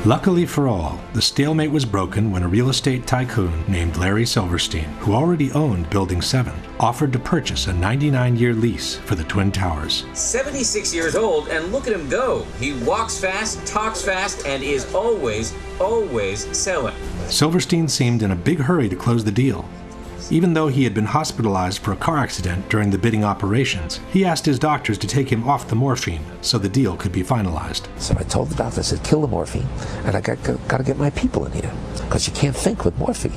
Luckily for all, the stalemate was broken when a real estate tycoon named Larry Silverstein, who already owned Building 7, offered to purchase a 99-year lease for the Twin Towers. 76 years old, and look at him go. He walks fast, talks fast, and is always selling. Silverstein seemed in a big hurry to close the deal. Even though he had been hospitalized for a car accident during the bidding operations, he asked his doctors to take him off the morphine so the deal could be finalized. So I told the doctor, I said, kill the morphine, and I got to get my people in here, because you can't think with morphine.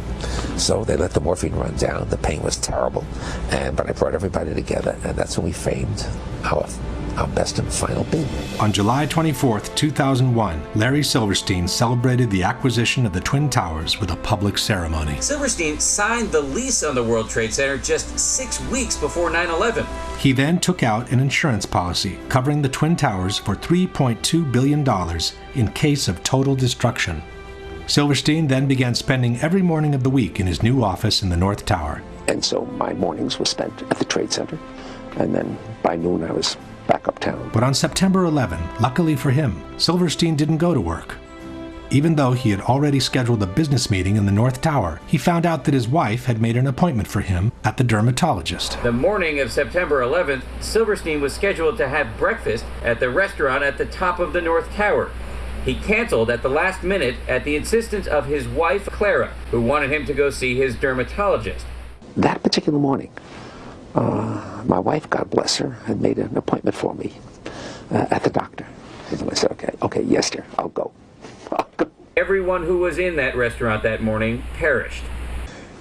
So they let the morphine run down. The pain was terrible, but I brought everybody together, and that's when we framed our best and final bid. On July 24, 2001, Larry Silverstein celebrated the acquisition of the Twin Towers with a public ceremony. Silverstein signed the lease on the World Trade Center just 6 weeks before 9/11. He then took out an insurance policy covering the Twin Towers for $3.2 billion in case of total destruction. Silverstein then began spending every morning of the week in his new office in the North Tower. And so my mornings were spent at the Trade Center, and then by noon I was back uptown. But on September 11, luckily for him, Silverstein didn't go to work. Even though he had already scheduled a business meeting in the North Tower, he found out that his wife had made an appointment for him at the dermatologist. The morning of September 11th, Silverstein was scheduled to have breakfast at the restaurant at the top of the North Tower. He canceled at the last minute at the insistence of his wife, Clara, who wanted him to go see his dermatologist. That particular morning, my wife, God bless her, had made an appointment for me at the doctor. And I said, okay, yes, dear, I'll go. Everyone who was in that restaurant that morning perished.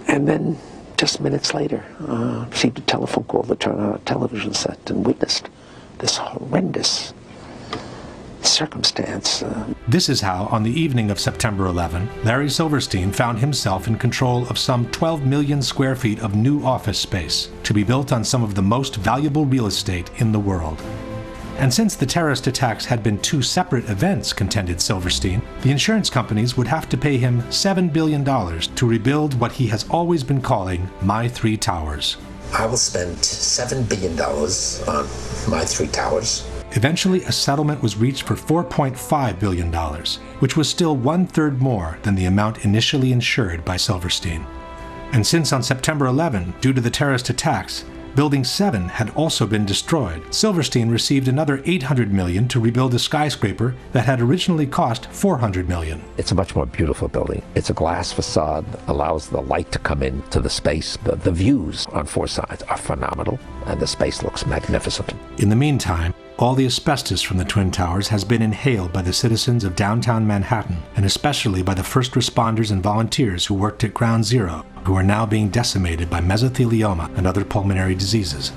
And then, just minutes later, received a telephone call to turn on a television set and witnessed this horrendous circumstance. This is how, on the evening of September 11, Larry Silverstein found himself in control of some 12 million square feet of new office space to be built on some of the most valuable real estate in the world. And since the terrorist attacks had been two separate events, contended Silverstein, the insurance companies would have to pay him $7 billion to rebuild what he has always been calling My Three Towers. I will spend $7 billion on My Three Towers. Eventually, a settlement was reached for $4.5 billion, which was still 1/3 more than the amount initially insured by Silverstein. And since on September 11, due to the terrorist attacks, Building 7 had also been destroyed, Silverstein received another $800 million to rebuild a skyscraper that had originally cost $400 million. It's a much more beautiful building. It's a glass facade, allows the light to come into the space. The views on four sides are phenomenal, and the space looks magnificent. In the meantime, all the asbestos from the Twin Towers has been inhaled by the citizens of downtown Manhattan, and especially by the first responders and volunteers who worked at Ground Zero, who are now being decimated by mesothelioma and other pulmonary diseases.